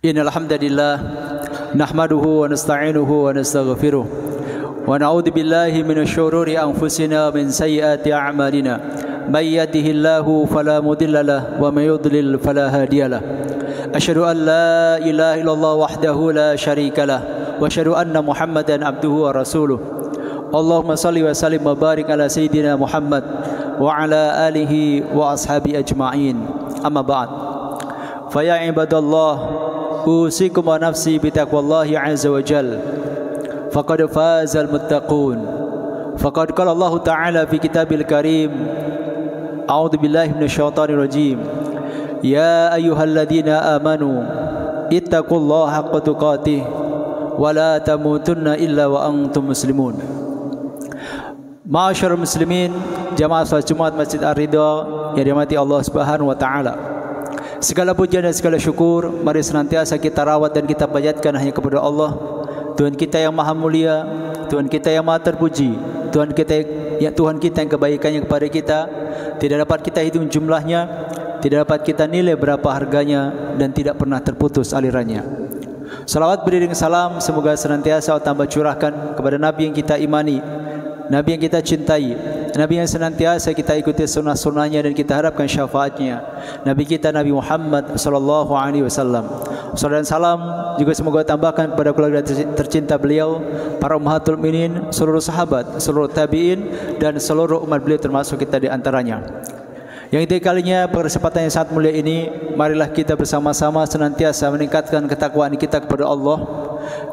Innal hamdalillah nahmaduhu wa nasta'inuhu wa nastaghfiruh wa na'udzu billahi minasy syururi anfusina wa min sayyiati a'malina may yahdihillahu fala mudilla lahu wa may yudlil fala hadiyalah. Asyhadu an la ilaha illallah wahdahu la syarika lah wa asyhadu anna Muhammadan abduhu wa rasuluh. Allahumma shalli wa sallim wa barik ala sayyidina Muhammad wa ala alihi wa ashabi ajma'in. Amma ba'd. Fa ya ibadallah usikum wa nafsi bitaqwallahi azza wa jal. Faqad fazal muttaqun. Faqad qala Allah Ta'ala fi kitabil karim. A'udzu billahi minasyaitonir rajim. Ya ayyuhalladzina amanu ittaqullaha haqqa tuqatih wa la tamutunna illa wa antum muslimun. Ma'asyiral muslimin, jamaah salat Jumat Masjid Ar-Ridha yang dirahmati Allah Subhanahu wa taala. Segala pujian dan segala syukur mari senantiasa kita rawat dan kita panjatkan hanya kepada Allah, Tuhan kita yang maha mulia, Tuhan kita yang maha terpuji, Tuhan kita yang kebaikannya kepada kita tidak dapat kita hitung jumlahnya, tidak dapat kita nilai berapa harganya, dan tidak pernah terputus alirannya. Salawat beriring salam semoga senantiasa Allah tambah curahkan kepada Nabi yang kita imani, Nabi yang kita cintai, Nabi yang senantiasa kita ikuti sunnah-sunnahnya dan kita harapkan syafaatnya, Nabi kita Nabi Muhammad sallallahu alaihi wasallam. Salam dan salam juga semoga tambahkan kepada keluarga tercinta beliau, para ummahatul mukminin, seluruh sahabat, seluruh tabi'in, dan seluruh umat beliau termasuk kita di antaranya. Yang ketiga kalinya pada kesempatan yang sangat mulia ini, marilah kita bersama-sama senantiasa meningkatkan ketakwaan kita kepada Allah,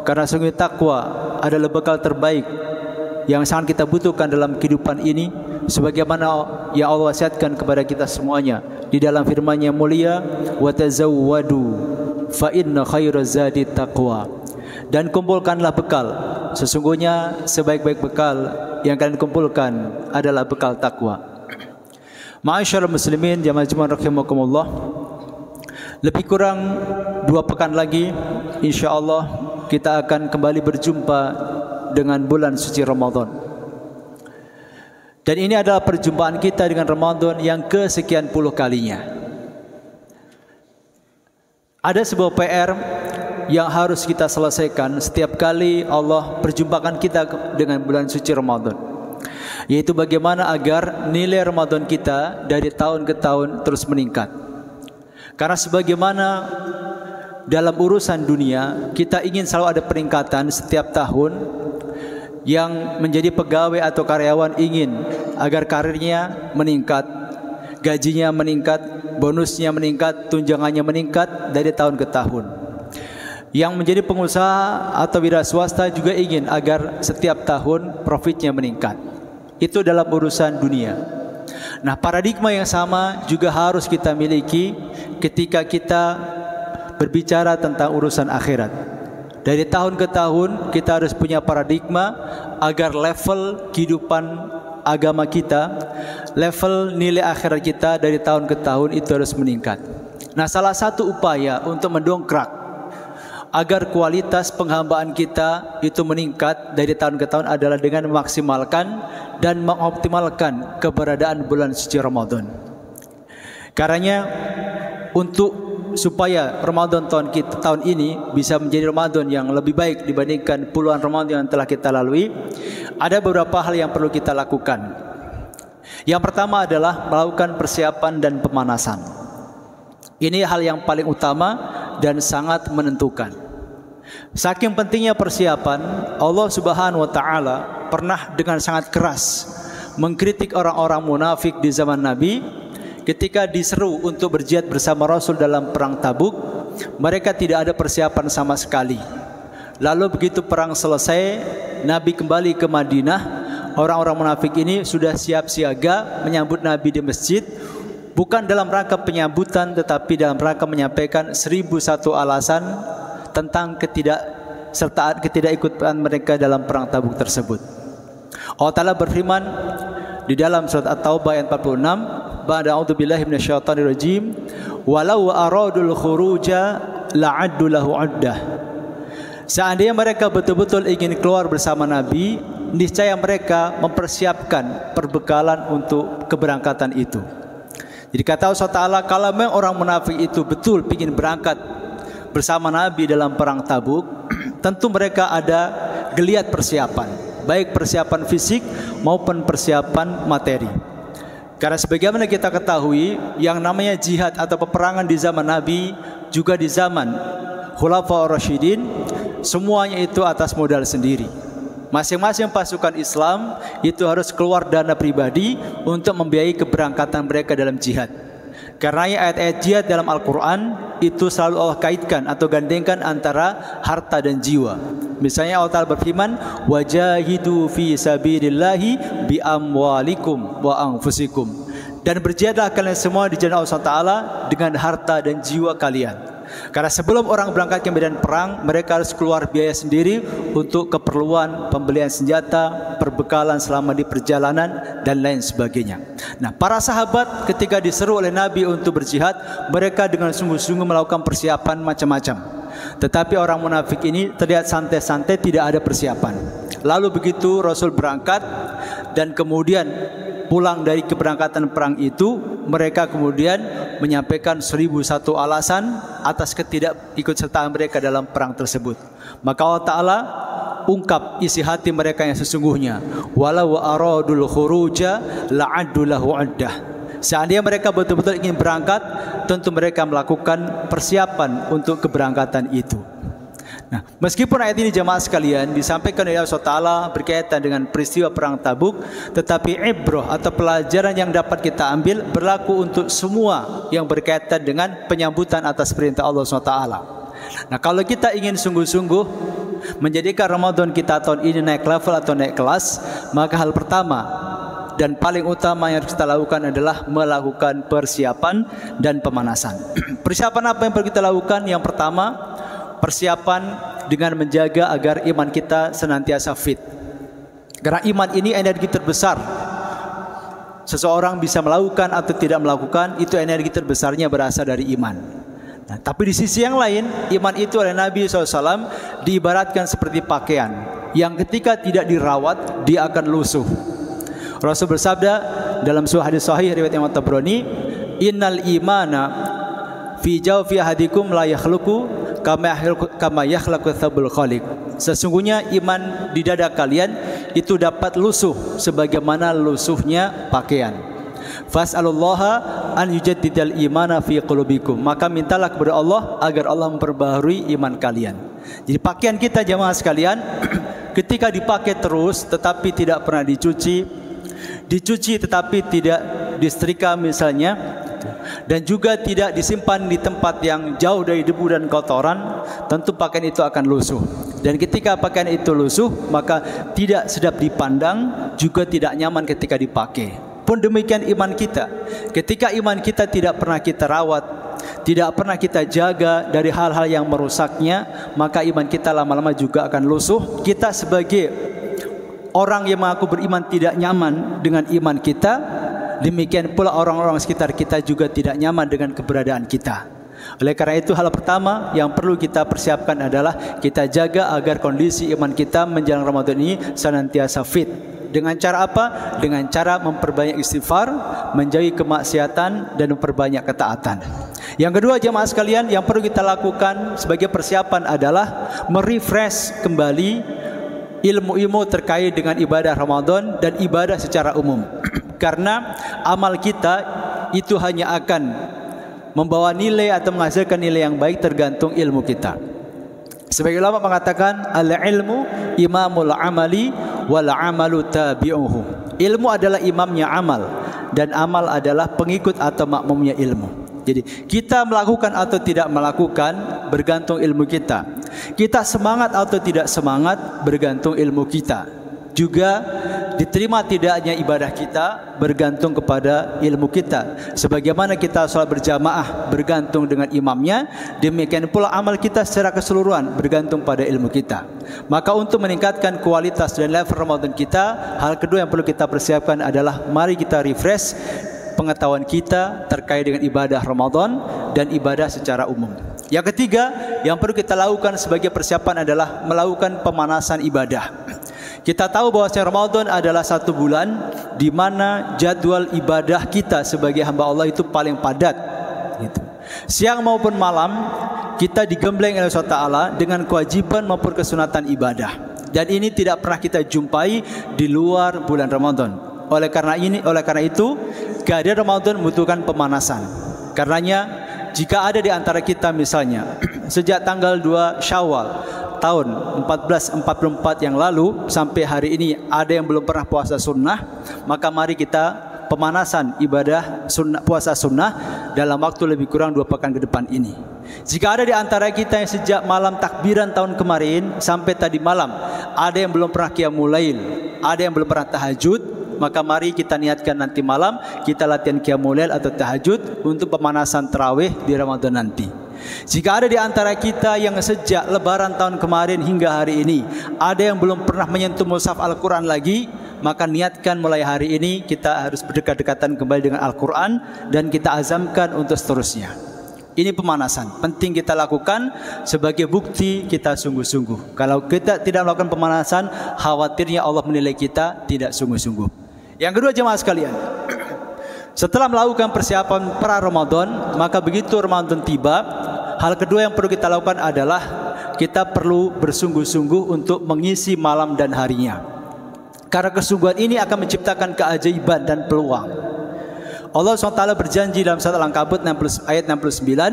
karena sungguh takwa adalah bekal terbaik yang sangat kita butuhkan dalam kehidupan ini, sebagaimana yang Allah wasiatkan kepada kita semuanya di dalam firman-Nya mulia, wa tazawwadu fa inna khairaz zadi taqwa. Dan kumpulkanlah bekal, sesungguhnya sebaik-baik bekal yang kalian kumpulkan adalah bekal takwa. Ma'asyiral muslimin, jamaah Jumat rahimakumullah, lebih kurang 2 pekan lagi insyaallah kita akan kembali berjumpa dengan bulan suci Ramadan. Dan ini adalah perjumpaan kita dengan Ramadan yang kesekian puluh kalinya. Ada sebuah PR yang harus kita selesaikan setiap kali Allah perjumpakan kita dengan bulan suci Ramadan, yaitu bagaimana agar nilai Ramadan kita dari tahun ke tahun terus meningkat. Karena sebagaimana dalam urusan dunia kita ingin selalu ada peningkatan setiap tahun, yang menjadi pegawai atau karyawan ingin agar karirnya meningkat, gajinya meningkat, bonusnya meningkat, tunjangannya meningkat dari tahun ke tahun. Yang menjadi pengusaha atau wira swasta juga ingin agar setiap tahun profitnya meningkat. Itu dalam urusan dunia. Nah, paradigma yang sama juga harus kita miliki ketika kita berbicara tentang urusan akhirat. Dari tahun ke tahun kita harus punya paradigma agar level kehidupan agama kita, level nilai akhirat kita dari tahun ke tahun itu harus meningkat. Nah, salah satu upaya untuk mendongkrak agar kualitas penghambaan kita itu meningkat dari tahun ke tahun adalah dengan memaksimalkan dan mengoptimalkan keberadaan bulan suci Ramadan. Karenanya supaya Ramadan tahun ini bisa menjadi Ramadan yang lebih baik dibandingkan puluhan Ramadan yang telah kita lalui, ada beberapa hal yang perlu kita lakukan. Yang pertama adalah melakukan persiapan dan pemanasan. Ini hal yang paling utama dan sangat menentukan. Saking pentingnya persiapan, Allah Subhanahu wa taala pernah dengan sangat keras mengkritik orang-orang munafik di zaman Nabi. Ketika diseru untuk berjihad bersama Rasul dalam perang Tabuk, mereka tidak ada persiapan sama sekali. Lalu begitu perang selesai, Nabi kembali ke Madinah, orang-orang munafik ini sudah siap siaga menyambut Nabi di masjid, bukan dalam rangka penyambutan tetapi dalam rangka menyampaikan 1001 alasan tentang ketidakikutan mereka dalam perang Tabuk tersebut. Allah Ta'ala berfirman di dalam surat At-Taubah ayat 46, ba'da a'udzubillahi minasyaitonir rajim, walau aradul khuruja la'addu lahu 'uddah. Seandainya mereka betul-betul ingin keluar bersama Nabi, niscaya mereka mempersiapkan perbekalan untuk keberangkatan itu. Jadi kata Allah Ta'ala, kalau memang orang munafik itu betul ingin berangkat bersama Nabi dalam perang Tabuk, tentu mereka ada geliat persiapan, baik persiapan fisik maupun persiapan materi. Karena sebagaimana kita ketahui, yang namanya jihad atau peperangan di zaman Nabi juga di zaman Khulafaur Rasyidin, semuanya itu atas modal sendiri. Masing-masing pasukan Islam itu harus keluar dana pribadi untuk membiayai keberangkatan mereka dalam jihad. Karena ayat-ayat jihad dalam Al-Quran itu selalu Allah kaitkan atau gandengkan antara harta dan jiwa. Misalnya Allah Ta'ala berfirman, wajahidu fi sabilillahi bi amwalikum wa anfusikum. Dan berjihadlah kalian semua di jalan Allah Ta'ala dengan harta dan jiwa kalian. Karena sebelum orang berangkat ke medan perang, mereka harus keluar biaya sendiri untuk keperluan pembelian senjata, perbekalan selama di perjalanan, dan lain sebagainya. Nah, para sahabat ketika diseru oleh Nabi untuk berjihad, mereka dengan sungguh-sungguh melakukan persiapan macam-macam. Tetapi orang munafik ini terlihat santai-santai, tidak ada persiapan. Lalu begitu Rasul berangkat dan kemudian pulang dari keberangkatan perang itu, mereka kemudian menyampaikan 1001 alasan atas ketidakikutsertaan mereka dalam perang tersebut. Maka Allah Ta'ala ungkap isi hati mereka yang sesungguhnya. Walau aradul khuruja la'addu lahu 'addah. Seandainya mereka betul-betul ingin berangkat, tentu mereka melakukan persiapan untuk keberangkatan itu. Nah, meskipun ayat ini jemaah sekalian disampaikan oleh Allah Ta'ala berkaitan dengan peristiwa perang Tabuk, tetapi ibrah atau pelajaran yang dapat kita ambil berlaku untuk semua yang berkaitan dengan penyambutan atas perintah Allah SWT. Nah, kalau kita ingin sungguh-sungguh menjadikan Ramadan kita tahun ini naik level atau naik kelas, maka hal pertama dan paling utama yang harus kita lakukan adalah melakukan persiapan dan pemanasan. Persiapan apa yang perlu kita lakukan? Yang pertama, persiapan dengan menjaga agar iman kita senantiasa fit. Karena iman ini energi terbesar. Seseorang bisa melakukan atau tidak melakukan, itu energi terbesarnya berasal dari iman. Nah, tapi di sisi yang lain, iman itu oleh Nabi SAW diibaratkan seperti pakaian yang ketika tidak dirawat, dia akan lusuh. Rasul bersabda dalam sebuah hadis sahih riwayat Imam Tabrani, innal imana fi jawfi ahadikum la yakhluqu kama yakhlaqu tsabul khaliq. Sesungguhnya iman di dada kalian itu dapat lusuh sebagaimana lusuhnya pakaian. Fas'alullaha an yujaddidal imana fi qulubikum. Maka mintalah kepada Allah agar Allah memperbaharui iman kalian. Jadi pakaian kita jemaah sekalian ketika dipakai terus tetapi tidak pernah dicuci tetapi tidak disetrika misalnya, dan juga tidak disimpan di tempat yang jauh dari debu dan kotoran, tentu pakaian itu akan lusuh. Dan ketika pakaian itu lusuh, maka tidak sedap dipandang, juga tidak nyaman ketika dipakai. Pun demikian iman kita. Ketika iman kita tidak pernah kita rawat, tidak pernah kita jaga dari hal-hal yang merusaknya, maka iman kita lama-lama juga akan lusuh. Kita sebagai orang yang mengaku beriman tidak nyaman dengan iman kita, demikian pula orang-orang sekitar kita juga tidak nyaman dengan keberadaan kita. Oleh karena itu, hal pertama yang perlu kita persiapkan adalah kita jaga agar kondisi iman kita menjelang Ramadan ini senantiasa fit. Dengan cara apa? Dengan cara memperbanyak istighfar, menjauhi kemaksiatan, dan memperbanyak ketaatan. Yang kedua jemaah sekalian, yang perlu kita lakukan sebagai persiapan adalah merefresh kembali ilmu-ilmu terkait dengan ibadah Ramadan dan ibadah secara umum. Karena amal kita itu hanya akan membawa nilai atau menghasilkan nilai yang baik tergantung ilmu kita. Sebagai ulama mengatakan, al-ilmu imamul amali wal amalu tabi'uhu. Ilmu adalah imamnya amal dan amal adalah pengikut atau makmumnya ilmu. Jadi kita melakukan atau tidak melakukan bergantung ilmu kita. Kita semangat atau tidak semangat bergantung ilmu kita. Juga diterima tidaknya ibadah kita bergantung kepada ilmu kita. Sebagaimana kita salat berjamaah bergantung dengan imamnya, demikian pula amal kita secara keseluruhan bergantung pada ilmu kita. Maka untuk meningkatkan kualitas dan level Ramadan kita, hal kedua yang perlu kita persiapkan adalah mari kita refresh pengetahuan kita terkait dengan ibadah Ramadan dan ibadah secara umum. Yang ketiga yang perlu kita lakukan sebagai persiapan adalah melakukan pemanasan ibadah. Kita tahu bahwa Ramadan adalah satu bulan di mana jadwal ibadah kita sebagai hamba Allah itu paling padat. Siang maupun malam kita digembleng oleh Allah Taala dengan kewajiban maupun kesunatan ibadah. Dan ini tidak pernah kita jumpai di luar bulan Ramadan. Oleh karena itu, kehadiran Ramadan membutuhkan pemanasan. Karenanya, jika ada di antara kita misalnya sejak tanggal 2 Syawal tahun 1444 yang lalu sampai hari ini ada yang belum pernah puasa sunnah, maka mari kita pemanasan ibadah sunnah, puasa sunnah dalam waktu lebih kurang 2 pekan ke depan ini. Jika ada di antara kita yang sejak malam takbiran tahun kemarin sampai tadi malam ada yang belum pernah qiyamul lail, ada yang belum pernah tahajud, maka mari kita niatkan nanti malam kita latihan qiyamul lail atau tahajud untuk pemanasan tarawih di Ramadan nanti. Jika ada di antara kita yang sejak lebaran tahun kemarin hingga hari ini ada yang belum pernah menyentuh mushaf Al-Quran lagi, maka niatkan mulai hari ini kita harus berdekat-dekatan kembali dengan Al-Quran dan kita azamkan untuk seterusnya. Ini pemanasan, penting kita lakukan sebagai bukti kita sungguh-sungguh. Kalau kita tidak melakukan pemanasan, khawatirnya Allah menilai kita tidak sungguh-sungguh. Yang kedua jemaah sekalian, setelah melakukan persiapan pra Ramadan, maka begitu Ramadan tiba, hal kedua yang perlu kita lakukan adalah kita perlu bersungguh-sungguh untuk mengisi malam dan harinya. Karena kesungguhan ini akan menciptakan keajaiban dan peluang. Allah SWT berjanji dalam surat Al-Ankabut ayat 69,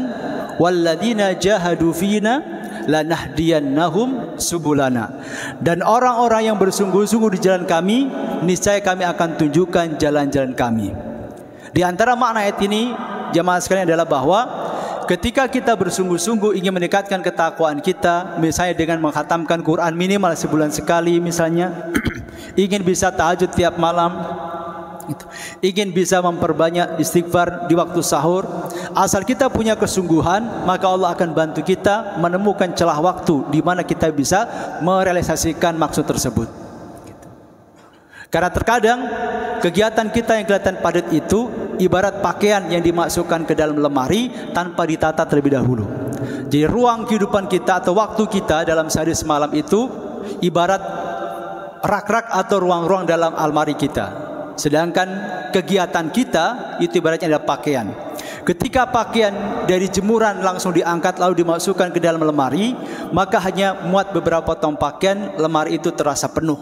"Walladzina jahadu fina lanahdiyannahum subulana." Dan orang-orang yang bersungguh-sungguh di jalan kami, niscaya kami akan tunjukkan jalan-jalan kami. Di antara makna ayat ini, jemaah sekalian, adalah bahwa ketika kita bersungguh-sungguh ingin meningkatkan ketakwaan kita, misalnya dengan menghatamkan Quran minimal sebulan sekali misalnya, ingin bisa tahajud tiap malam, ingin bisa memperbanyak istighfar di waktu sahur, asal kita punya kesungguhan, maka Allah akan bantu kita menemukan celah waktu di mana kita bisa merealisasikan maksud tersebut. Karena terkadang kegiatan kita yang kelihatan padat itu ibarat pakaian yang dimasukkan ke dalam lemari tanpa ditata terlebih dahulu. Jadi ruang kehidupan kita atau waktu kita dalam sehari semalam itu ibarat rak-rak atau ruang-ruang dalam almari kita. Sedangkan kegiatan kita itu ibaratnya adalah pakaian. Ketika pakaian dari jemuran langsung diangkat lalu dimasukkan ke dalam lemari, maka hanya muat beberapa potong pakaian, lemari itu terasa penuh.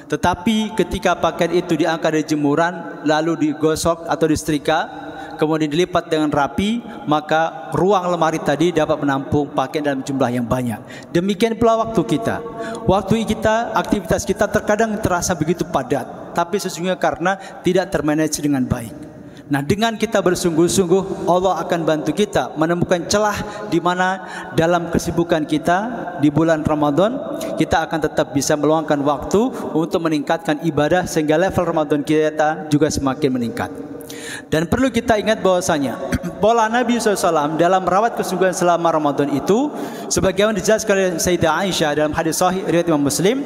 Tetapi ketika pakaian itu diangkat dari jemuran lalu digosok atau disetrika, kemudian dilipat dengan rapi, maka ruang lemari tadi dapat menampung pakaian dalam jumlah yang banyak. Demikian pula waktu kita. Waktu kita, aktivitas kita terkadang terasa begitu padat, tapi sesungguhnya karena tidak termanage dengan baik. Nah, dengan kita bersungguh-sungguh, Allah akan bantu kita menemukan celah di mana dalam kesibukan kita di bulan Ramadan kita akan tetap bisa meluangkan waktu untuk meningkatkan ibadah sehingga level Ramadan kita juga semakin meningkat. Dan perlu kita ingat bahwasanya pola Nabi SAW dalam merawat kesungguhan selama Ramadan itu sebagaimana dijelaskan oleh Sayyidah Aisyah dalam hadis sahih riwayat Imam Muslim.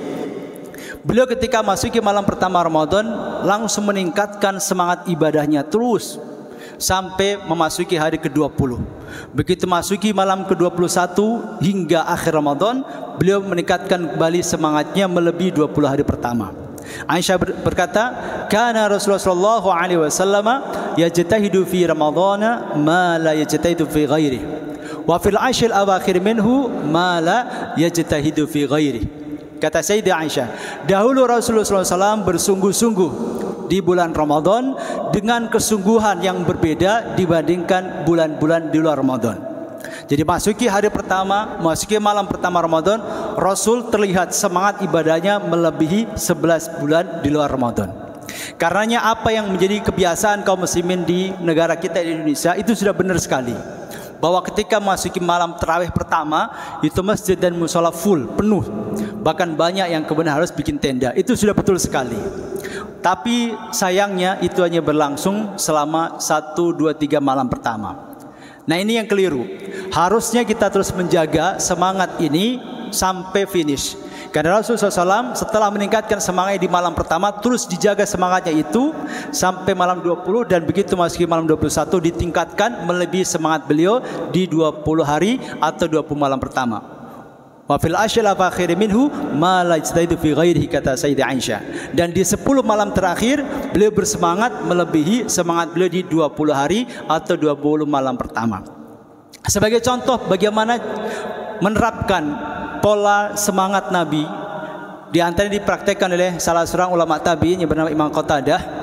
Beliau ketika masuki malam pertama Ramadan langsung meningkatkan semangat ibadahnya terus sampai memasuki hari ke-20. Begitu masuki malam ke-21 hingga akhir Ramadan, beliau meningkatkan kembali semangatnya melebihi 20 hari pertama. Aisyah berkata, "Kana Rasulullah sallallahu alaihi wasallam yajtahidu fi Ramadhan ma la yajtahidu fi ghairihi, wa fil 'ashr al-awakhir minhu ma la yajtahidu fi ghairihi." Kata Sayyidah Aisyah, dahulu Rasulullah SAW bersungguh-sungguh di bulan Ramadan dengan kesungguhan yang berbeda dibandingkan bulan-bulan di luar Ramadan. Jadi masuki hari pertama, masuki malam pertama Ramadan, Rasul terlihat semangat ibadahnya melebihi 11 bulan di luar Ramadan. Karenanya apa yang menjadi kebiasaan kaum muslimin di negara kita di Indonesia itu sudah benar sekali. Bahwa ketika masuki malam tarawih pertama itu masjid dan musola full, penuh. Bahkan banyak yang kemudian harus bikin tenda. Itu sudah betul sekali. Tapi sayangnya itu hanya berlangsung selama 1, 2, 3 malam pertama. Nah, ini yang keliru. Harusnya kita terus menjaga semangat ini sampai finish. Karena Rasulullah SAW setelah meningkatkan semangatnya di malam pertama, terus dijaga semangatnya itu sampai malam 20, dan begitu masuki malam 21 ditingkatkan melebihi semangat beliau di 20 hari atau 20 malam pertama. Wa fil 'ashr al-akhir minhu ma la yajtahid fi ghairihi, kata Sayyidah Aisyah. Dan di 10 malam terakhir beliau bersemangat melebihi semangat beliau di 20 hari atau 20 malam pertama. Sebagai contoh bagaimana menerapkan pola semangat Nabi, di antaranya dipraktekkan oleh salah seorang ulama tabi'in yang bernama Imam Qatadah.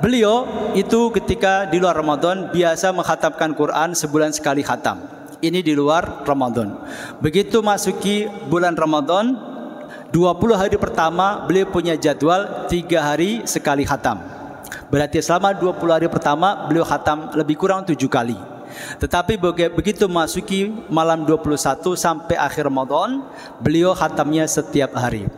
Beliau itu ketika di luar Ramadan biasa mengkhatamkan Quran sebulan sekali khatam. Ini di luar Ramadan. Begitu masuki bulan Ramadan, 20 hari pertama beliau punya jadwal 3 hari sekali khatam. Berarti selama 20 hari pertama beliau khatam lebih kurang 7 kali. Tetapi begitu masuki malam 21 sampai akhir Ramadan, beliau khatamnya setiap hari.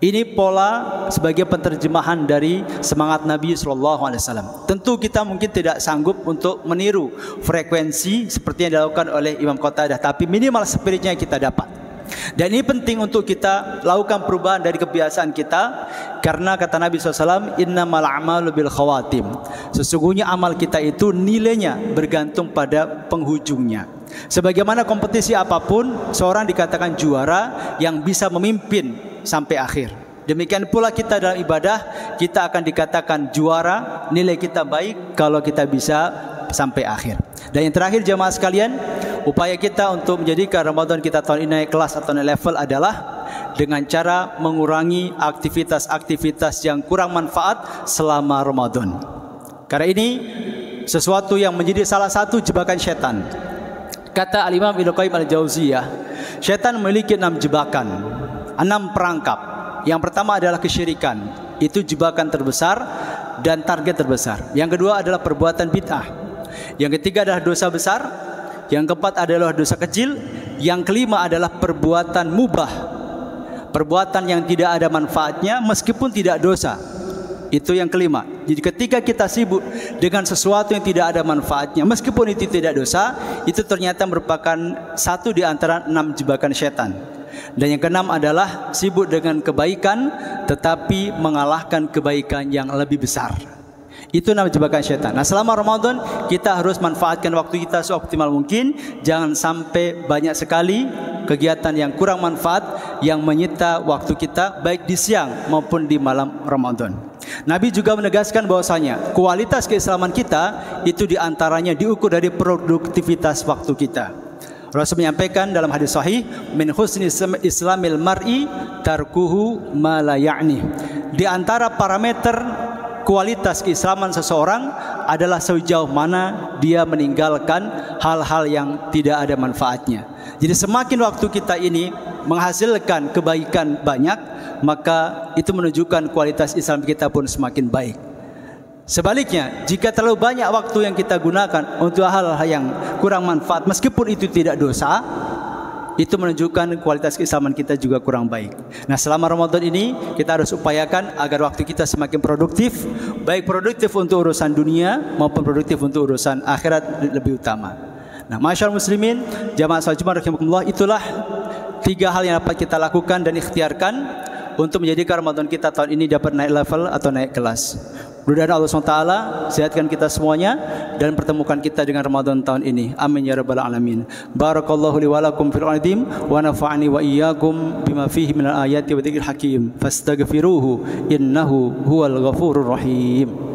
Ini pola sebagai penerjemahan dari semangat Nabi SAW. Tentu kita mungkin tidak sanggup untuk meniru frekuensi seperti yang dilakukan oleh Imam Qatadah, tapi minimal spiritnya kita dapat. Dan ini penting untuk kita lakukan perubahan dari kebiasaan kita, karena kata Nabi SAW, innamal a'malu bil khawatim. Sesungguhnya amal kita itu nilainya bergantung pada penghujungnya. Sebagaimana kompetisi apapun, seorang dikatakan juara yang bisa memimpin sampai akhir. Demikian pula kita dalam ibadah, kita akan dikatakan juara, nilai kita baik kalau kita bisa sampai akhir. Dan yang terakhir jamaah sekalian, upaya kita untuk menjadikan Ramadan kita tahun ini naik kelas atau naik level adalah dengan cara mengurangi aktivitas-aktivitas yang kurang manfaat selama Ramadan. Karena ini sesuatu yang menjadi salah satu jebakan setan. Kata Al-Imam Ibnu Qayyim Al-Jauziyah, setan memiliki 6 jebakan, 6 perangkap. Yang pertama adalah kesyirikan. Itu jebakan terbesar dan target terbesar. Yang kedua adalah perbuatan bid'ah. Yang ketiga adalah dosa besar. Yang keempat adalah dosa kecil. Yang kelima adalah perbuatan mubah, perbuatan yang tidak ada manfaatnya meskipun tidak dosa. Itu yang kelima. Jadi ketika kita sibuk dengan sesuatu yang tidak ada manfaatnya meskipun itu tidak dosa, itu ternyata merupakan satu di antara 6 jebakan setan. Dan yang keenam adalah sibuk dengan kebaikan tetapi mengalahkan kebaikan yang lebih besar. Itu nama jebakan setan. Nah, selama Ramadan kita harus manfaatkan waktu kita seoptimal mungkin. Jangan sampai banyak sekali kegiatan yang kurang manfaat yang menyita waktu kita baik di siang maupun di malam Ramadan. Nabi juga menegaskan bahwasanya kualitas keislaman kita itu diantaranya diukur dari produktivitas waktu kita. Rasul menyampaikan dalam hadis sahih, min husni islamil mar'i tarkuhu ma la ya'ni. Di antara parameter kualitas keislaman seseorang adalah sejauh mana dia meninggalkan hal-hal yang tidak ada manfaatnya. Jadi semakin waktu kita ini menghasilkan kebaikan banyak, maka itu menunjukkan kualitas Islam kita pun semakin baik. Sebaliknya, jika terlalu banyak waktu yang kita gunakan untuk hal-hal yang kurang manfaat meskipun itu tidak dosa, itu menunjukkan kualitas keislaman kita juga kurang baik. Nah, selama Ramadan ini kita harus upayakan agar waktu kita semakin produktif, baik produktif untuk urusan dunia maupun produktif untuk urusan akhirat lebih utama. Nah, masyaallah muslimin, jamaah salat Jumat rahimakumullah, itulah 3 hal yang dapat kita lakukan dan ikhtiarkan untuk menjadikan Ramadan kita tahun ini dapat naik level atau naik kelas. Mudah-mudahan Allah SWT sehatkan kita semuanya dan pertemukan kita dengan Ramadan tahun ini. Amin ya rabbal alamin. Barakallahu li wa lakum fil qadim wa nafa'ani wa iyyakum bima fihi minal ayati wa dzikril hakim. Fastaghfiruhu innahu huwal ghafurur rahim.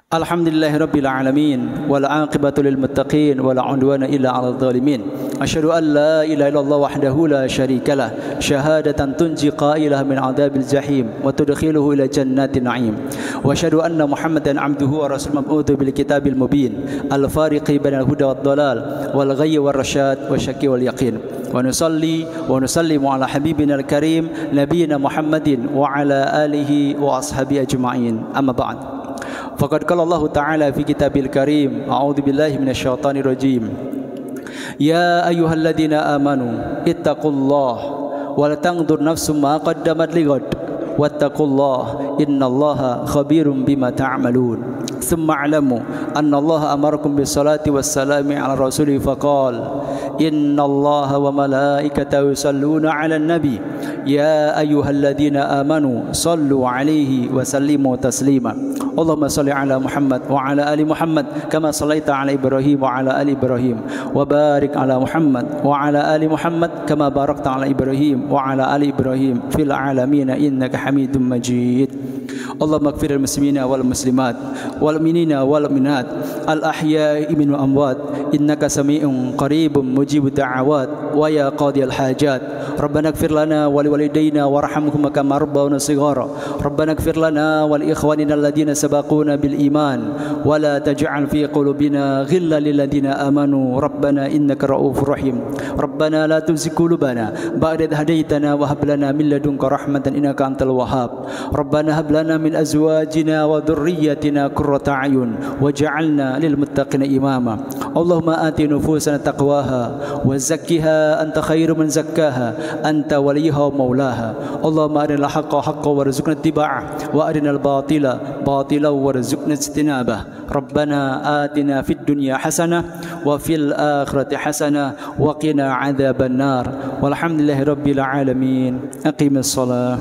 Alhamdulillahirabbil alamin wal 'aqibatu lil muttaqin wala 'udwana illa 'alal zalimin. Asyhadu an la ilaha illallah wahdahu la syarikalah syahadatan tunji qailah min 'adzabil jahim wa tudkhiluhu ila jannatin na'im. Wa asyhadu anna Muhammadan 'abduhu wa rasuluhu mab'utsu bil kitabil mubin al fariqi bainal huda wad dhalal wal ghayyi war rasyad wasyaqi wal yaqin. Wa nusalli wa nusallimu ala habibina al karim nabiyina Muhammadin wa ala alihi wa ashabihi ajma'in. Amma ba'd. Faqad qala Allah Ta'ala fi kitabil karim, a'udzu billahi minasyaitonir rajim. Ya ayyuhalladzina amanu ittaqullaha wa la tanzur nafsum ma qaddamat lighad wattaqullaha innallaha khabirum bima ta'malun. Thumma a'lamu annallaha amarakum bis-salati was-salami 'ala rasulihi faqala innallaha wa malaikatahu yusalluna 'alan nabi يا أيها الذين آمنوا صلوا عليه وسلموا تسليما اللهم صل على محمد وعلى آل محمد كما صليت على إبراهيم وعلى آل إبراهيم وبارك على محمد وعلى آل محمد كما باركت على إبراهيم وعلى آل إبراهيم في العالمين إنك حميد مجيد اللهم اغفر المسلمين والمسلمات والمؤمنين والمؤمنات الأحياء من الأموات إنك سميع قريب مجيب الدعوات ويا قاضي الحاجات ربنا اغفر لنا ولوالدينا وارحمهما كما ربونا صغارا ربنا اغفر لنا ولإخواننا الذين سبقونا بالإيمان ولا تجعل في قلوبنا غلا للذين آمنوا ربنا إنك رؤوف رحيم ربنا لا تزغ قلوبنا بعد إذ هديتنا وهب لنا من لدنك رحمة إنك أنت الوهاب ربنا هب لنا من أزواجنا وذريتنا قرة أعين واجعلنا للمتقين إماما اللهم آت نفوسنا تقواها وزكها أنت خير من زكاها أنت وليها ومولاها اللهم أرنا الحق حقا وارزقنا اتباعه وأرنا الباطل باطلا وارزقنا اجتنابه ربنا آتنا في الدنيا حسنة وفي الآخرة حسنة وقنا عذاب النار والحمد لله رب العالمين أقم الصلاة